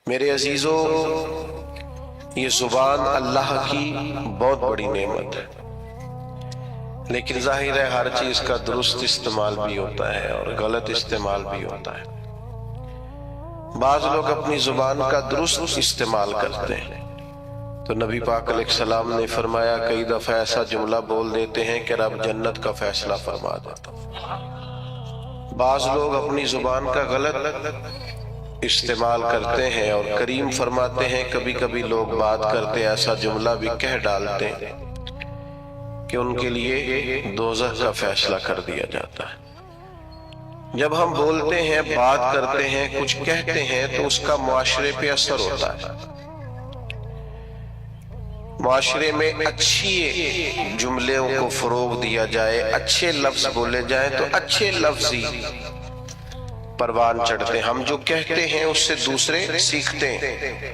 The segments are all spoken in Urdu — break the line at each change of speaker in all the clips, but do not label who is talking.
میرے عزیزو، یہ زبان اللہ کی بہت بڑی نعمت ہے، لیکن ظاہر ہے ہر چیز کا درست استعمال بھی ہوتا ہے اور غلط استعمال بھی ہوتا ہے۔ بعض لوگ اپنی زبان کا درست استعمال کرتے ہیں تو نبی پاک علیہ السلام نے فرمایا کئی دفعہ ایسا جملہ بول دیتے ہیں کہ رب جنت کا فیصلہ فرما دیتا۔ بعض لوگ اپنی زبان کا غلط استعمال کرتے ہیں اور کریم فرماتے ہیں کبھی کبھی لوگ بات کرتے ایسا جملہ بھی کہہ ڈالتے ہیں کہ ان کے لیے دوزخ کا فیصلہ کر دیا جاتا ہے۔ جب ہم بولتے ہیں، بات کرتے ہیں، کچھ کہتے ہیں تو اس کا معاشرے پہ اثر ہوتا ہے۔ معاشرے میں اچھی جملوں کو فروغ دیا جائے، اچھے لفظ بولے جائیں تو اچھے لفظ ہی پروان چڑھتے ہیں۔ ہم جو کہتے ہیں اس سے دوسرے سیکھتے ہیں۔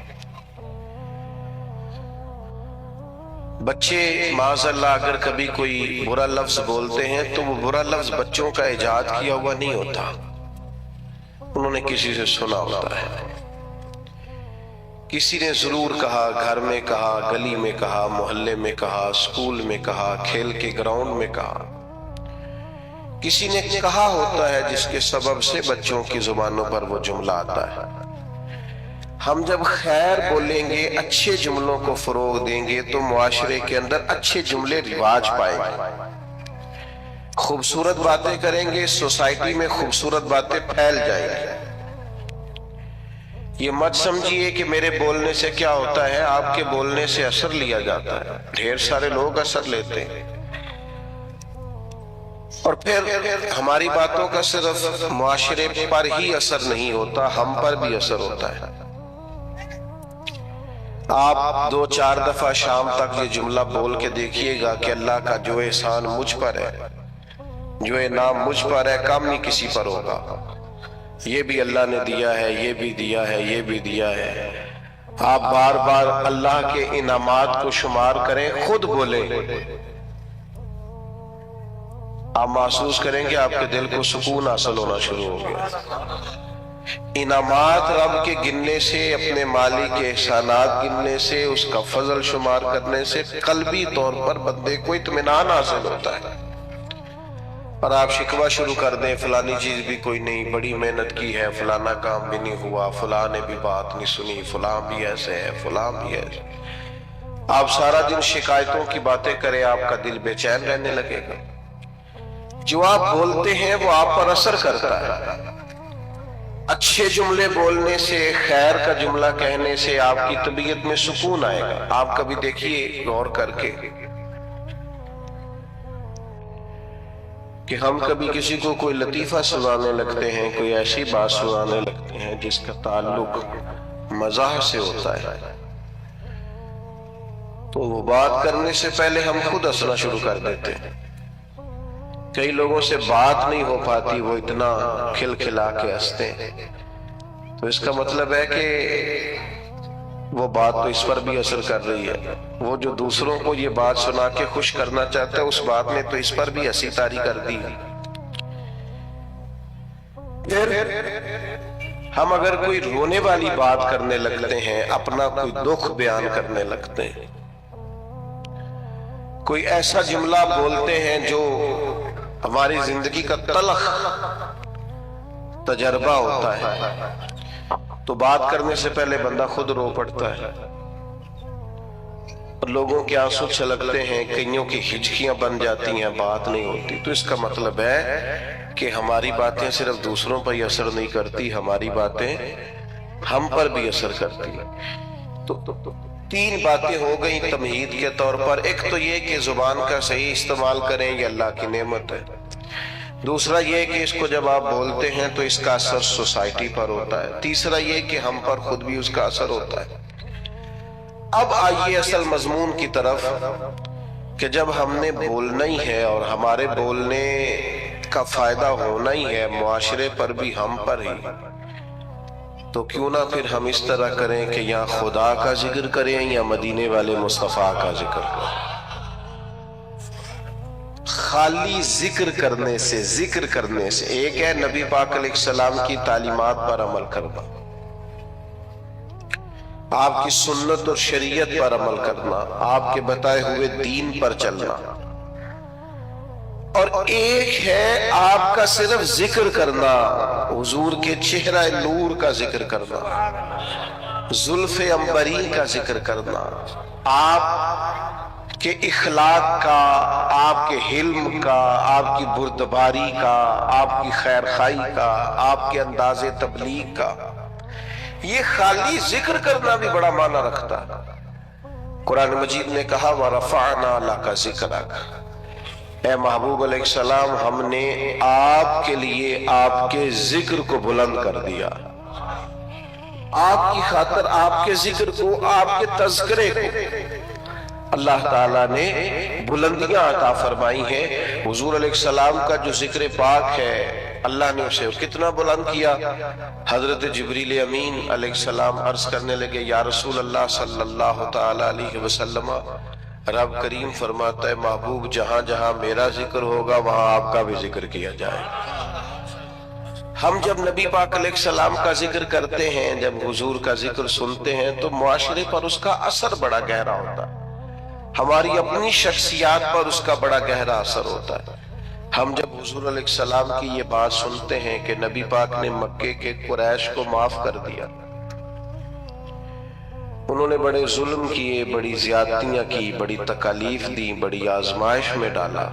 بچے معاذ اللہ اگر کبھی کوئی برا لفظ بولتے ہیں تو وہ برا لفظ بچوں کا ایجاد کیا ہوا نہیں ہوتا، انہوں نے کسی سے سنا ہوتا ہے۔ کسی نے ضرور کہا، گھر میں کہا، گلی میں کہا، محلے میں کہا، اسکول میں کہا، کھیل کے گراؤنڈ میں کہا، کسی نے کہا ہوتا ہے جس کے سبب سے بچوں کی زبانوں پر وہ جملہ آتا ہے۔ ہم جب خیر بولیں گے، اچھے جملوں کو فروغ دیں گے تو معاشرے کے اندر اچھے جملے رواج پائیں گے، خوبصورت باتیں کریں گے، سوسائٹی میں خوبصورت باتیں پھیل جائیں گی۔ یہ مت سمجھیے کہ میرے بولنے سے کیا ہوتا ہے، آپ کے بولنے سے اثر لیا جاتا ہے، ڈھیر سارے لوگ اثر لیتے ہیں، اور پھر ہماری باتوں کا صرف معاشرے پر ہی اثر نہیں ہوتا، ہم پر بھی اثر ہوتا ہے۔ آپ 2-4 دفعہ شام تک یہ جملہ بول کے دیکھیے گا کہ اللہ کا جو احسان مجھ پر ہے، جو انعام مجھ پر ہے، کم نہیں کسی پر ہوگا۔ یہ بھی اللہ نے دیا ہے، یہ بھی دیا ہے، یہ بھی دیا ہے۔ آپ بار بار اللہ کے انعامات کو شمار کریں، خود بولیں، آپ محسوس کریں گے آپ کے دل کو سکون حاصل ہونا شروع ہو گیا۔ انعامات رب کے گننے سے، اپنے مالک کے احسانات گننے سے، اس کا فضل شمار کرنے سے قلبی طور پر بندے کو اطمینان حاصل ہوتا ہے۔ اور آپ شکوہ شروع کر دیں فلانی چیز بھی کوئی نہیں، بڑی محنت کی ہے، فلانا کام بھی نہیں ہوا، فلاں نے بھی بات نہیں سنی، فلاں بھی ایسے ہے، فلاں بھی ایسے۔ آپ سارا دن شکایتوں کی باتیں کریں، آپ کا دل بے چین رہنے لگے گا۔ جو آپ بولتے ہیں وہ آپ پر اثر کرتا ہے۔ اچھے جملے بولنے سے، خیر کا جملہ کہنے سے آپ کی طبیعت میں سکون آئے گا۔ آپ کبھی دیکھیے غور کر کے کہ ہم کبھی کسی کو کوئی لطیفہ سنانے لگتے ہیں، کوئی ایسی بات سنانے لگتے ہیں جس کا تعلق مزاح سے ہوتا ہے، تو وہ بات کرنے سے پہلے ہم خود ہنسنا شروع کر دیتے ہیں۔ کئی لوگوں سے بات نہیں ہو پاتی، وہ اتنا کھلکھلا کے ہنستے ہیں، تو اس کا مطلب ہے کہ وہ بات تو اس پر بھی اثر کر رہی ہے۔ وہ جو دوسروں کو یہ بات سنا کے خوش کرنا چاہتا ہے، اس بات نے تو اس پر بھی ہنسی طاری کر دی۔ پھر ہم اگر کوئی رونے والی بات کرنے لگتے ہیں، اپنا کوئی دکھ بیان کرنے لگتے ہیں، کوئی ایسا جملہ بولتے ہیں جو ہماری زندگی کا تلخ تجربہ ہوتا ہے، تو بات کرنے سے پہلے بندہ خود رو پڑتا ہے، اور لوگوں کے آنسو چھلکتے ہیں، کئیوں کی ہچکیاں بن جاتی ہیں، بات نہیں ہوتی۔ تو اس کا مطلب ہے کہ ہماری باتیں صرف دوسروں پر ہی اثر نہیں کرتی، ہماری باتیں ہم پر بھی اثر کرتی ہیں۔ تو 3 باتیں ہو گئیں تمہید کے طور پر۔ ایک تو یہ کہ زبان کا صحیح استعمال کریں، یہ اللہ کی نعمت ہے۔ دوسرا یہ کہ اس کو جب آپ بولتے ہیں تو اس کا اثر سوسائٹی پر ہوتا ہے۔ تیسرا یہ کہ ہم پر خود بھی اس کا اثر ہوتا ہے۔ اب آئیے اصل مضمون کی طرف کہ جب ہم نے بولنا ہی ہے اور ہمارے بولنے کا فائدہ ہونا ہی ہے معاشرے پر بھی، ہم پر ہی، تو کیوں نہ پھر ہم اس طرح کریں کہ یا خدا کا ذکر کریں یا مدینے والے مصطفیٰ کا ذکر کریں۔ خالی ذکر کرنے سے ایک ہے نبی پاک علیہ السلام کی تعلیمات پر عمل کرنا، آپ کی سنت اور شریعت پر عمل کرنا، آپ کے بتائے ہوئے دین پر چلنا، اور ایک ہے آپ کا صرف ذکر کرنا، حضور کے چہرہ نور کا ذکر کرنا، زلف عنبری کا ذکر کرنا، آپ کے اخلاق کا، آپ کے حلم کا، آپ کی بردباری کا، آپ کی خیرخواہی کا، آپ کے انداز تبلیغ کا۔ یہ خالی ذکر کرنا بھی بڑا معنی رکھتا ہے۔ قرآن مجید نے کہا وَرَفَعْنَا لَكَ ذِكْرَكَ، اے محبوب علیہ السلام ہم نے آپ کے لیے آپ کے ذکر کو بلند کر دیا، آپ کی خاطر آپ کے ذکر کو، آپ کے تذکرے کو اللہ تعالیٰ نے بلندیاں عطا فرمائی ہیں۔ حضور علیہ السلام کا جو ذکر پاک ہے اللہ نے اسے کتنا بلند کیا۔ حضرت جبریل امین علیہ السلام عرض کرنے لگے یا رسول اللہ صلی اللہ تعالیٰ علیہ وسلم، رب کریم فرماتا ہے محبوب جہاں جہاں میرا ذکر ہوگا وہاں آپ کا بھی ذکر کیا جائے۔ ہم جب نبی پاک علیہ السلام کا ذکر کرتے ہیں، جب حضور کا ذکر سنتے ہیں تو معاشرے پر اس کا اثر بڑا گہرا ہوتا ہے، ہماری اپنی شخصیات پر اس کا بڑا گہرا اثر ہوتا ہے۔ ہم جب حضور علیہ السلام کی یہ بات سنتے ہیں کہ نبی پاک نے مکے کے قریش کو معاف کر دیا، انہوں نے بڑے ظلم کیے، بڑی زیادتیاں کی، بڑی تکالیف دی، بڑی آزمائش میں ڈالا،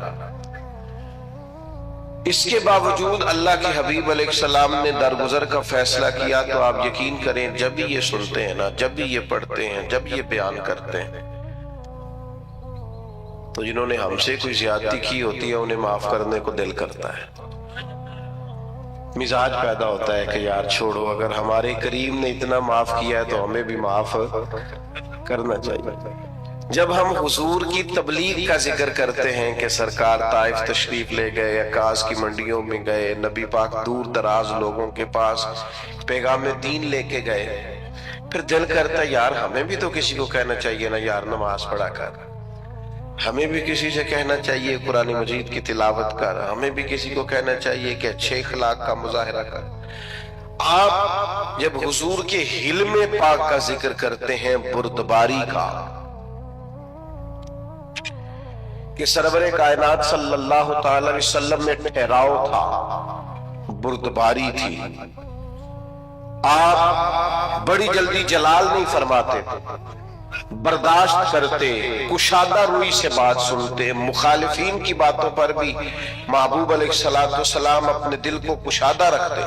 اس کے باوجود اللہ کے حبیب علیہ السلام نے درگزر کا فیصلہ کیا۔ تو آپ یقین کریں جب بھی یہ سنتے ہیں نا، جب بھی یہ پڑھتے ہیں، جب یہ بیان کرتے ہیں، تو جنہوں نے ہم سے کوئی زیادتی کی ہوتی ہے انہیں معاف کرنے کو دل کرتا ہے، مزاج پیدا ہوتا ہے کہ یار چھوڑو، اگر ہمارے کریم نے اتنا معاف کیا ہے تو ہمیں بھی معاف کرنا چاہیے۔ جب ہم حضور کی تبلیغ کا ذکر کرتے ہیں کہ سرکار طائف تشریف لے گئے، عکاظ کی منڈیوں میں گئے، نبی پاک دور دراز لوگوں کے پاس پیغام دین لے کے گئے، پھر دل کرتا ہے یار ہمیں بھی تو کسی کو کہنا چاہیے نا یار نماز پڑھا کر، ہمیں بھی کسی سے کہنا چاہیے قرآن مجید کی تلاوت کر، ہمیں بھی کسی کو کہنا چاہیے کہ اچھے اخلاق کا مظاہرہ کر۔ آپ جب حضور کے حلم پاک کا ذکر کرتے ہیں، بردباری کا، کہ سرور کائنات صلی اللہ تعالی علیہ وسلم میں ٹھہراؤ تھا، بردباری تھی، آپ بڑی جلدی جلال نہیں فرماتے تھے، برداشت کرتے، کشادہ روئی سے بات سنتے، مخالفین کی باتوں پر بھی محبوب علیہ السلام اپنے دل کو کشادہ رکھتے۔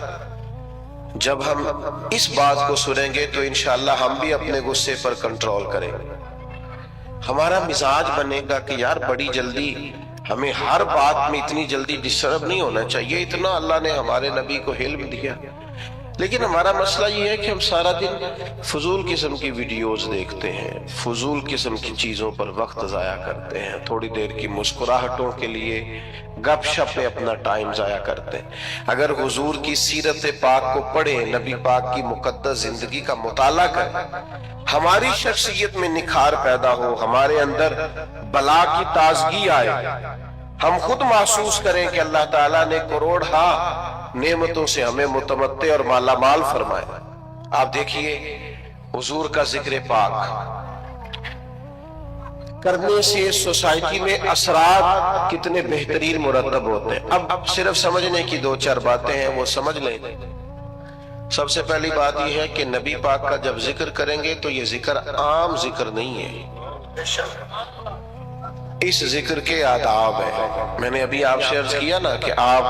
جب ہم اس بات کو سنیں گے تو انشاءاللہ ہم بھی اپنے غصے پر کنٹرول کریں گے، ہمارا مزاج بنے گا کہ یار بڑی جلدی ہمیں ہر بات میں اتنی جلدی ڈسٹرب نہیں ہونا چاہیے، اتنا اللہ نے ہمارے نبی کو علم دیا۔ لیکن ہمارا مسئلہ یہ ہے کہ ہم سارا دن فضول قسم کی ویڈیوز دیکھتے ہیں، فضول قسم کی چیزوں پر وقت ضائع کرتے ہیں، تھوڑی دیر کی مسکراہٹوں کے لیے گپ شپ میں اپنا ٹائم ضائع کرتے ہیں۔ اگر حضور کی سیرت پاک کو پڑھیں، نبی پاک کی مقدس زندگی کا مطالعہ کریں، ہماری شخصیت میں نکھار پیدا ہو، ہمارے اندر بلا کی تازگی آئے، ہم خود محسوس کریں کہ اللہ تعالیٰ نے کروڑہا نعمتوں سے ہمیں متمتع اور مالا مال فرمائے۔ آپ دیکھیے حضور کا ذکر پاک کرنے سے سوسائٹی میں اثرات کتنے بہترین مرتب ہوتے ہیں۔ اب صرف سمجھنے کی دو چار باتیں ہیں، وہ سمجھ لیں۔ سب سے پہلی بات یہ ہے کہ نبی پاک کا جب ذکر کریں گے تو یہ ذکر عام ذکر نہیں ہے، اس ذکر کے آداب ہیں۔ میں نے ابھی آپ سے عرض کیا نا کہ آپ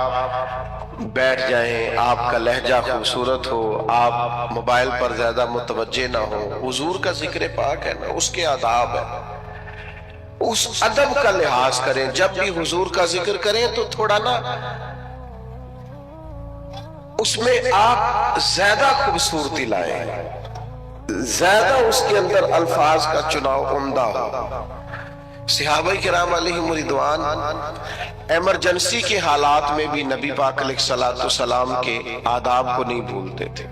بیٹھ جائیں، آپ کا لہجہ خوبصورت ہو، آپ موبائل پر زیادہ متوجہ نہ ہو، حضور کا ذکر پاک ہے نا، اس کے آداب ہے، اس ادب کا لحاظ کریں۔ جب بھی حضور کا ذکر کریں تو تھوڑا نا اس میں آپ زیادہ خوبصورتی لائیں، زیادہ اس کے اندر الفاظ کا چناؤ عمدہ ہو۔ صحابہ کرام علیہم رضوان ایمرجنسی کے حالات میں بھی نبی پاک علیہ السلام کے آداب کو نہیں بھولتے تھے۔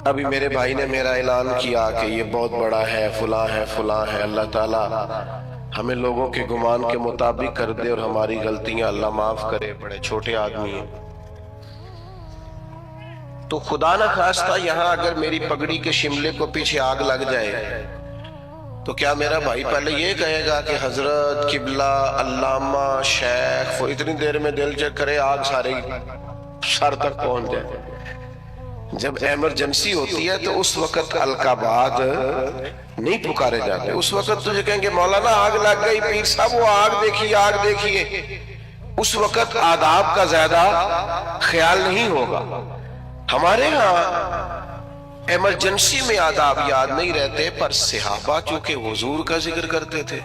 ابھی میرے بھائی نے میرا اعلان کیا کہ یہ بہت بڑا ہے، فلاں ہے، فلاں ہے، اللہ تعالیٰ ہمیں لوگوں کے گمان کے مطابق کر دے اور ہماری غلطیاں اللہ معاف کرے، بڑے چھوٹے آدمی ہیں۔ تو خدا نہ خواستہ یہاں اگر میری پگڑی کے شملے کو پیچھے آگ لگ جائے تو کیا میرا بھائی پہلے یہ کہے گا کہ حضرت قبلہ علامہ شیخ، وہ اتنی دیر میں دل چیک کرے آگ سارے سر تک پہنچ جائے؟ جب ایمرجنسی ہوتی ہے تو اس وقت القابات نہیں پکارے جاتے، اس وقت تجھے کہیں گے مولانا آگ لگ گئی، پیر صاحب وہ آگ دیکھیے آگ دیکھیے، اس وقت آداب کا زیادہ خیال نہیں ہوگا۔ ہمارے ہاں ایمرجنسی میں آداب یاد نہیں رہتے، پر صحابہ چونکہ حضور کا ذکر کرتے تھے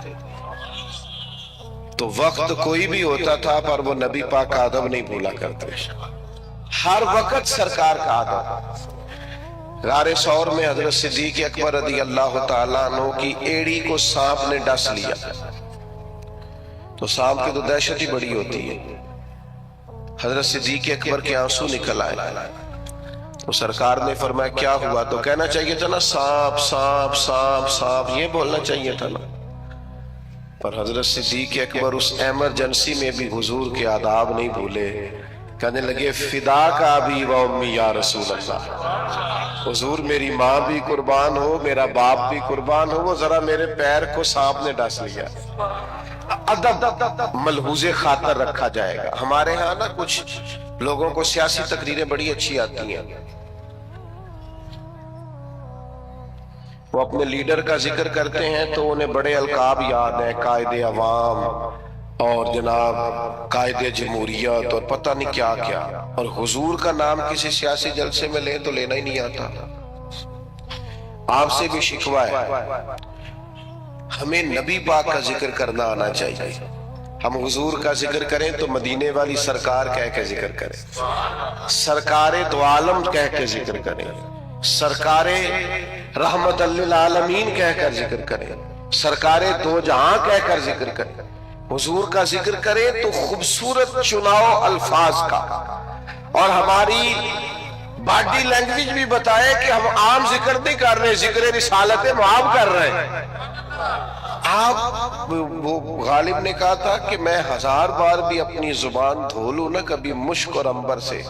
تو وقت کوئی بھی ہوتا تھا پر وہ نبی پاک کا ادب نہیں بھولا کرتے، ہر وقت سرکار کا ادب۔ غار ثور میں حضرت صدیق اکبر رضی اللہ تعالیٰ عنہ کی ایڑی کو سانپ نے ڈس لیا، تو سانپ کی تو دہشت ہی بڑی ہوتی ہے، حضرت صدیق اکبر کے آنسو نکل آئے، تو سرکار نے فرمایا کیا ہوا؟ تو کہنا چاہیے تھا نا سانپ سانپ سانپ سانپ، یہ بولنا چاہیے تھا نا، پر حضرت صدیق اکبر اس ایمرجنسی میں بھی حضور کے آداب نہیں بھولے، کہنے لگے فدا کا ابی و امی یا رسول اللہ، حضور میری ماں بھی قربان ہو، میرا باپ بھی قربان ہو، وہ ذرا میرے پیر کو سانپ نے ڈس لیا۔ ادب ملحوظ خاطر رکھا جائے گا۔ ہمارے ہاں نا کچھ لوگوں کو سیاسی تقریریں بڑی اچھی آتی ہیں، وہ اپنے لیڈر کا ذکر کرتے ہیں تو انہیں بڑے القاب یاد ہیں، قائد عوام اور جناب قائد جمہوریت اور پتہ نہیں کیا کیا، اور حضور کا نام کسی سیاسی جلسے میں لیں تو لینا ہی نہیں آتا۔ آپ سے بھی شکوہ ہے، ہمیں نبی پاک کا ذکر کرنا آنا چاہیے۔ ہم حضور کا ذکر کریں تو مدینے والی سرکار کہہ کے ذکر کریں، سرکار دو عالم کہہ کے ذکر کریں، سرکار رحمت للعالمین کہہ کر ذکر کریں، سرکار دو جہاں کہہ کر ذکر کریں۔ حضور کا ذکر کریں تو خوبصورت چناؤ الفاظ کا، اور ہماری باڈی لینگویج بھی بتائے کہ ہم عام ذکر نہیں کر رہے، ذکر رسالت معاب کر رہے ہیں۔ آپ وہ غالب نے کہا تھا کہ میں 1000 بار بھی اپنی زبان دھو لوں نا کبھی مشک اور عنبر سے،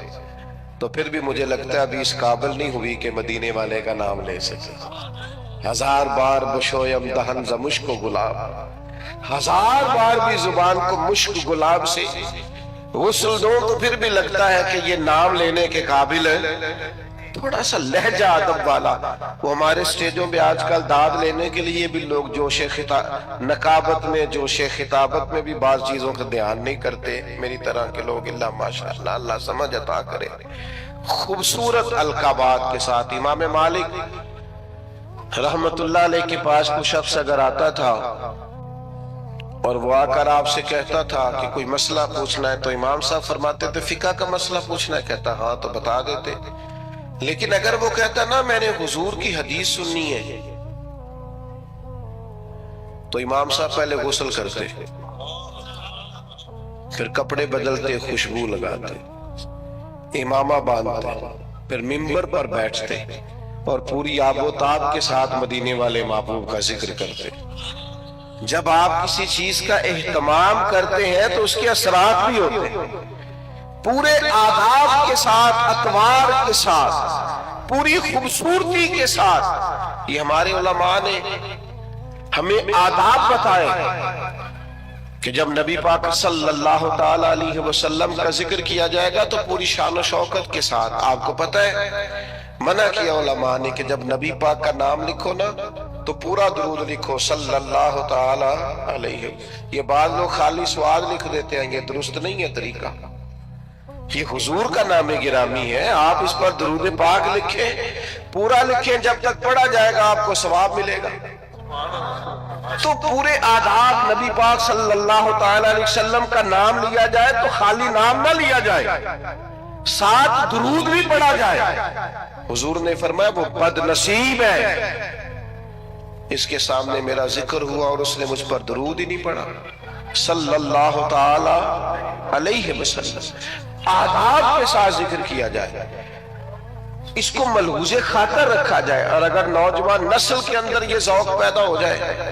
تو پھر بھی مجھے لگتا ہے ابھی اس قابل نہیں ہوئی کہ مدینے والے کا نام لے سکے۔ 1000 بار بشویم دہن ز مشک و گلاب، 1000 بار بھی زبان کو مشک گلاب سے غسل دو تو پھر بھی لگتا ہے کہ یہ نام لینے کے قابل ہے۔ تھوڑا سا لہجہ ادب والا، وہ ہمارے سٹیجوں پہ آج کل داد لینے کے لیے بھی لوگ جوش نقابت میں جوش خطابت میں بھی بعض چیزوں کا دھیان نہیں کرتے، میری طرح کے لوگ، اللہ ماشاءاللہ اللہ سمجھ عطا کرے، خوبصورت القابات کے ساتھ۔ امام مالک رحمت اللہ علیہ کے پاس کوئی شخص اگر آتا تھا اور وہ آ کر آپ سے کہتا تھا کہ کوئی مسئلہ پوچھنا ہے، تو امام صاحب فرماتے تھے فقہ کا مسئلہ پوچھنا ہے؟ کہتا ہاں، تو بتا دیتے۔ لیکن اگر وہ کہتا نا میں نے حضور کی حدیث سننی ہے، تو امام صاحب پہلے غسل کرتے، پھر کپڑے بدلتے، خوشبو لگاتے، امامہ باندھتے، پھر منبر پر بیٹھتے اور پوری آب و تاب کے ساتھ مدینے والے محبوب کا ذکر کرتے۔ جب آپ کسی چیز کا اہتمام کرتے ہیں تو اس کے اثرات بھی ہوتے ہیں، پورے آداب کے ساتھ، اطوار کے ساتھ، پوری خوبصورتی کے ساتھ۔ یہ ہمارے علماء نے ہمیں آداب بتائے کہ جب نبی پاک صلی اللہ تعالی علیہ وسلم کا ذکر کیا جائے گا تو پوری شان و شوکت کے ساتھ۔ آپ کو پتہ ہے منع کیا علماء نے کہ جب نبی پاک کا نام لکھو نا تو پورا درود لکھو صلی اللہ تعالی علیہ۔ یہ بعض لوگ خالی سواد لکھ دیتے ہیں، یہ درست نہیں ہے طریقہ۔ یہ حضور کا نام گرامی ہے، آپ اس پر درود پاک لکھیں، پورا لکھیں، جب تک پڑھا جائے گا آپ کو ثواب ملے گا۔ تو پورے آداب، نبی پاک صلی اللہ تعالی علیہ وسلم کا نام لیا جائے تو خالی نام نہ لیا جائے، ساتھ درود بھی پڑھا جائے۔ حضور نے فرمایا وہ بد نصیب ہے اس کے سامنے میرا ذکر ہوا اور اس نے مجھ پر درود ہی نہیں پڑھا صلی اللہ تعالی علیہ وسلم۔ آداب کے ساتھ ذکر کیا جائے، اس کو ملحوظ خاطر رکھا جائے، اور اگر نوجوان نسل کے اندر یہ ذوق پیدا ہو جائے،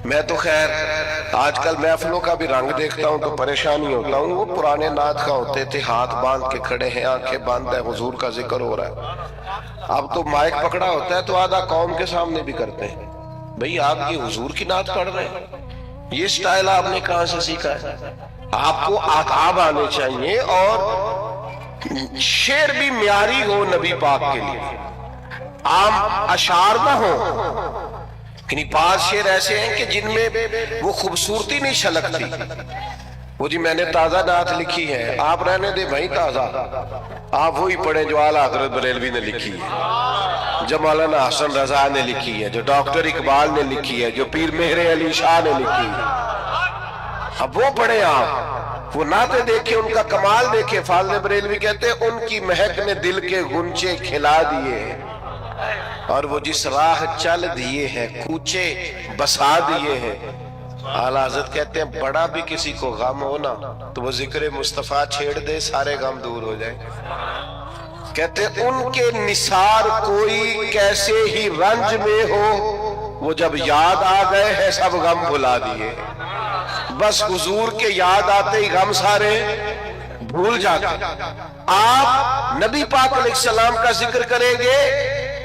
میں تو خیر آج کل محفلوں کا بھی رنگ دیکھتا ہوں تو پریشانی ہوتا ہوں. وہ پرانے نعت کا ہوتے تھے ہاتھ باندھ کے کھڑے ہیں, آنکھیں بند ہے, حضور کا ذکر ہو رہا ہے. اب تو مائک پکڑا ہوتا ہے تو آدھا قوم کے سامنے بھی کرتے ہیں. بھئی آپ یہ حضور کی نعت پڑھ رہے ہیں, یہ سٹائل آپ نے کہاں سے سیکھا ہے؟ آپ کو آداب آنے چاہیے اور شعر بھی معیاری ہو نبی پاک کے لیے, عام اشعار نہ ہو. یعنی بعض شعر ایسے ہیں کہ جن میں وہ خوبصورتی نہیں چھلکتی. وہ جی میں نے تازہ نعت لکھی ہے, آپ رہنے دے بھائی تازہ, آپ وہی پڑھیں جو اعلیٰ حضرت بریلوی نے لکھی ہے, جو مولانا حسن رضا نے لکھی ہے, جو ڈاکٹر اقبال نے لکھی ہے, جو پیر مہر علی شاہ نے لکھی ہے. اب وہ پڑھیں آپ, وہ نعتیں دیکھیں, ان کا کمال دیکھیں. فاضل بریلوی کہتے ہیں ان کی مہک نے دل کے غنچے کھلا دیے, اور وہ جس راہ چل دیے ہیں کوچے بسا دیے ہیں. اعلیٰ حضرت کہتے ہیں بڑا بھی کسی کو غم ہو نا تو وہ ذکر مصطفیٰ چھیڑ دے, سارے غم دور ہو جائیں. کہتے ہیں ان کے نثار کوئی کیسے ہی رنج میں ہو, وہ جب یاد آ گئے ہیں سب غم بھلا دیے. بس حضور کے یاد آتے ہی غم سارے بھول جاتے. آپ نبی پاک علیہ السلام کا ذکر کریں گے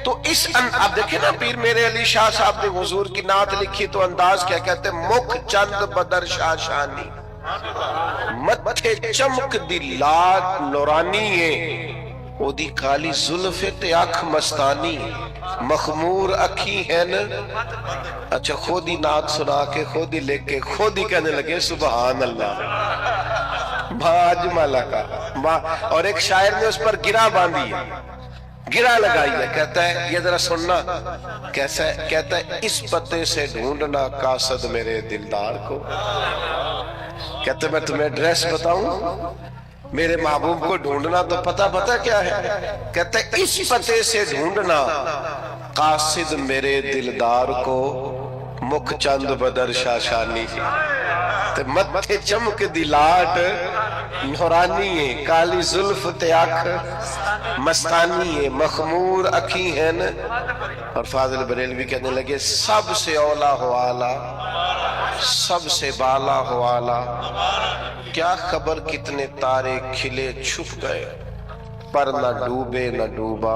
تو اس اب دیکھیں نا, پیر میرے علی شاہ صاحب نے حضور کی نعت لکھی تو انداز کیا کہتے ہیں, مکھ چند بدر شاہ شانی, متھے چمک دی لاٹ نورانی ہے, او دی کالی زلف تے اکھ مستانی, مخمور اکھی ہے نا. اچھا خود ہی نعت سنا کے خود ہی لکھ کے خود ہی کہنے لگے سبحان اللہ بھاج مالا کا. اور ایک شاعر نے اس پر گرہ باندھی ہے, گرہ لگائی ہے, کہتا ہے یہ ذرا سننا کیسا ہے. کہتا ہے اس پتے سے ڈھونڈنا قاصد میرے دلدار کو. کہتا ہے میں تمہیں ایڈریس بتاؤں, میرے محبوب کو ڈھونڈنا تو پتہ کیا ہے. کہتا ہے اس پتے سے ڈھونڈنا قاصد میرے دلدار کو, مکھ چند بدر شاشانی, متھے چمک دی لاٹ نورانی ہے, کالی زلف تے اکھ مستانی ہے, مخمور اکھی ہیں. اور فاضل بریلوی کہنے لگے سب سے اولا ہو آلہ, سب سے بالا ہو آلہ, کیا خبر کتنے تارے کھلے چھپ گئے, پر نہ ڈوبے نہ ڈوبا.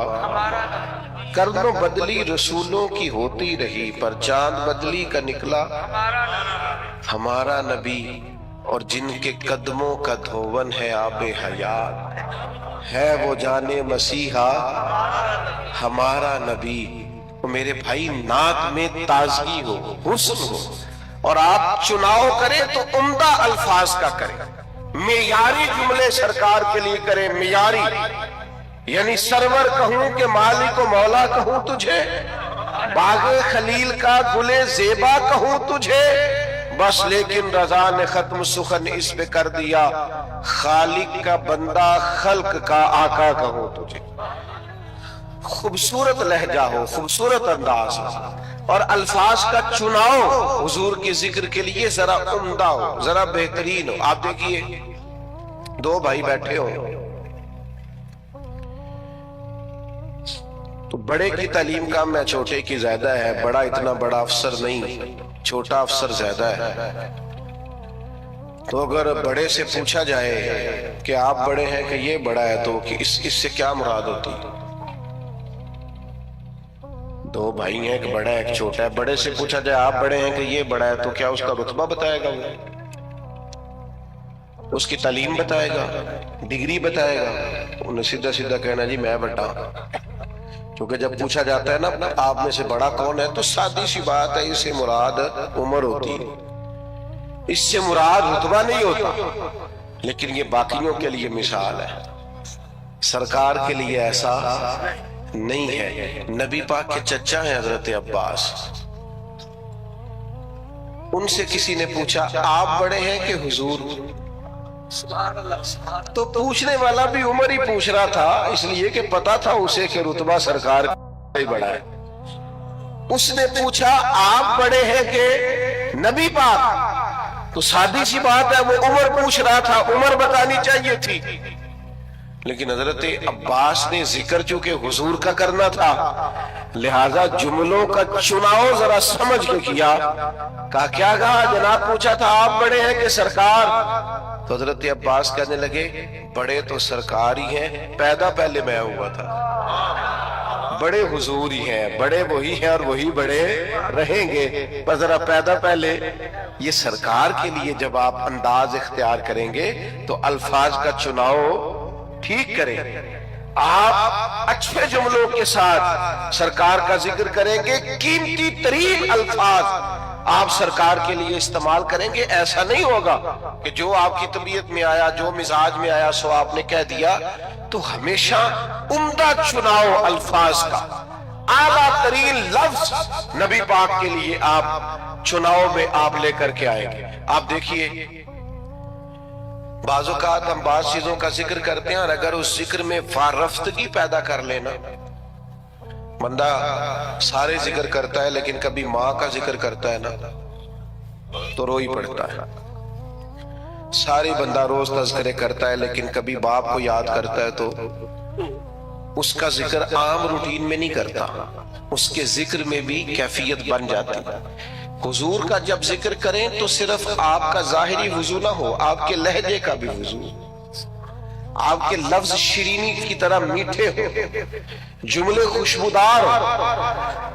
کرنوں بدلی رسولوں کی ہوتی رہی, پر چاند بدلی کا نکلا ہمارا نبی. اور جن کے قدموں کا دھون ہے آب حیات, ہے وہ جانے مسیحا ہمارا نبی. میرے بھائی نعت میں تازگی ہو, حسن ہو, اور آپ چناؤ کریں تو عمدہ الفاظ کا کریں, معیاری جملے سرکار کے لیے کریں, معیاری. یعنی سرور کہوں کہ مالک و مولا کہوں تجھے, باغ خلیل کا گلے زیبا کہوں تجھے, بس لیکن رضا نے ختم سخن اس پہ کر دیا, خالق کا بندہ خلق کا آقا کہوں تجھے. خوبصورت لہجہ ہو, خوبصورت انداز ہو, اور الفاظ کا چناؤ حضور کے ذکر کے لیے ذرا عمدہ ہو, ذرا بہترین ہو. آپ دیکھیے دو بھائی بیٹھے ہو تو بڑے کی تعلیم کم ہے, چھوٹے کی زیادہ ہے. بڑا اتنا بڑا افسر نہیں, چھوٹا افسر زیادہ ہے. تو اگر بڑے سے پوچھا جائے کہ آپ بڑے ہیں کہ یہ بڑا ہے تو اس سے کیا مراد ہوتی؟ دو بھائی ہیں, ایک بڑا ہے ایک چھوٹا ہے. بڑے سے پوچھا جائے آپ بڑے ہیں کہ یہ بڑا ہے تو کیا اس کا رتبہ بتائے گا, اس کی تعلیم بتائے گا, ڈگری بتائے گا؟ انہیں سیدھا سیدھا کہنا جی میں بڑا. کیونکہ جب پوچھا جاتا ہے نا آپ میں سے بڑا کون ہے تو سادی سی بات ہے, اس سے مراد عمر ہوتی ہے, اس سے مراد رتبہ نہیں ہوتا. لیکن یہ باقیوں کے لیے مثال ہے, سرکار کے لیے ایسا نہیں ہے. نبی پاک کے چچا ہیں حضرت عباس, ان سے کسی نے پوچھا آپ بڑے ہیں کہ حضور؟ تو پوچھنے والا بھی عمر ہی پوچھ رہا تھا, اس لیے کہ پتا تھا اسے کہ رتبہ سرکار کا ہی بڑا ہے. اس نے پوچھا آپ بڑے ہیں کہ نبی پاک؟ تو سادی سی بات ہے, وہ عمر پوچھ رہا تھا, عمر بتانی چاہیے تھی. لیکن حضرت عباس نے ذکر چونکہ حضور کا کرنا تھا لہذا جملوں کا چناؤ ذرا سمجھ کے کیا. کیا کہا جناب؟ پوچھا تھا آپ بڑے ہیں کہ سرکار؟ تو حضرت عباس کہنے لگے بڑے تو سرکار ہی ہیں، پیدا پہلے میں ہوا تھا، بڑے حضور ہی ہیں، بڑے وہی ہیں اور وہی بڑے رہیں گے، بس ذرا پیدا پہلے. یہ سرکار کے لیے جب آپ انداز اختیار کریں گے تو الفاظ کا چناؤ ٹھیک کریں. آپ اچھے جملوں کے ساتھ سرکار کا ذکر کریں گے، قیمتی ترین الفاظ آپ سرکار کے لیے استعمال کریں گے. ایسا نہیں ہوگا کہ جو آپ کی طبیعت میں آیا، جو مزاج میں آیا سو آپ نے کہہ دیا. تو ہمیشہ عمدہ چناؤ الفاظ کا، اعلیٰ ترین لفظ نبی پاک کے لیے آپ چناؤ میں آپ لے کر کے آئیں گے. آپ دیکھیے بعض اوقات ہم بعض چیزوں کا ذکر کرتے ہیں اور اگر اس ذکر میں وارفتگی پیدا کر لینا، بندہ سارے ذکر کرتا ہے لیکن کبھی ماں کا ذکر کرتا ہے نا تو رو ہی پڑتا ہے. سارے بندہ روز تذکرے کرتا ہے لیکن کبھی باپ کو یاد کرتا ہے تو اس کا ذکر عام روٹین میں نہیں کرتا، اس کے ذکر میں بھی کیفیت بن جاتی. حضور کا جب ذکر کریں تو صرف آپ کا ظاہری وضو نہ ہو، آپ کے لہجے کا بھی وضو، آپ کے لفظ شیرینی کی طرح میٹھے ہو، جملے خوشبودار ہو.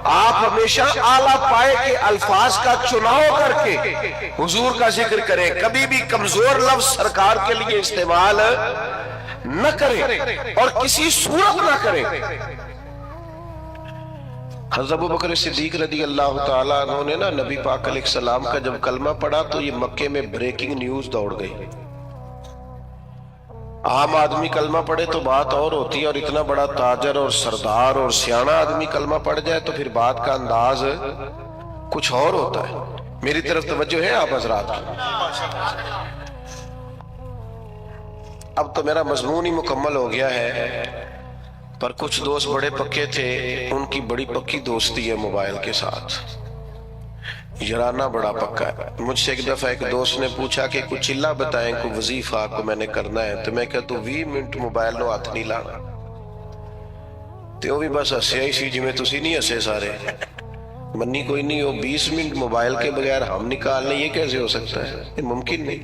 آپ ہمیشہ اعلیٰ پائے کے الفاظ کا چناؤ کر کے حضور کا ذکر کریں. کبھی بھی کمزور لفظ سرکار کے لیے استعمال نہ کریں اور کسی صورت نہ کریں. حضرت ابوبکر صدیق رضی اللہ تعالیٰ عنہ نے نبی پاک علیہ السلام کا جب کلمہ پڑھا تو یہ مکے میں بریکنگ نیوز دوڑ گئی. عام آدمی کلمہ پڑھے تو بات اور ہوتی ہے، اور اتنا بڑا تاجر اور سردار اور سیانہ آدمی کلمہ پڑھ جائے تو پھر بات کا انداز کچھ اور ہوتا ہے. میری طرف توجہ ہے آپ حضرات؟ اب تو میرا مضمون ہی مکمل ہو گیا ہے، پر کچھ دوست بڑے پکے تھے، ان کی بڑی پکی دوستی ہے موبائل کے ساتھ، یارانہ بڑا پکا ہے. مجھ سے ایک دفعہ ایک دوست نے پوچھا کہ کچھ چلا بتائیں کوئی وظیفہ کو میں نے کرنا ہے، تو میں کہتا ہوں 20 منٹ موبائل نو ہاتھ نہیں لانا. تو وہ بھی بس ہسیا ہی سی جی میں تسی نہیں ہسے سارے، منی کوئی نہیں ہو 20 منٹ موبائل کے بغیر ہم نکال لیں، یہ کیسے ہو سکتا ہے؟ یہ ممکن نہیں.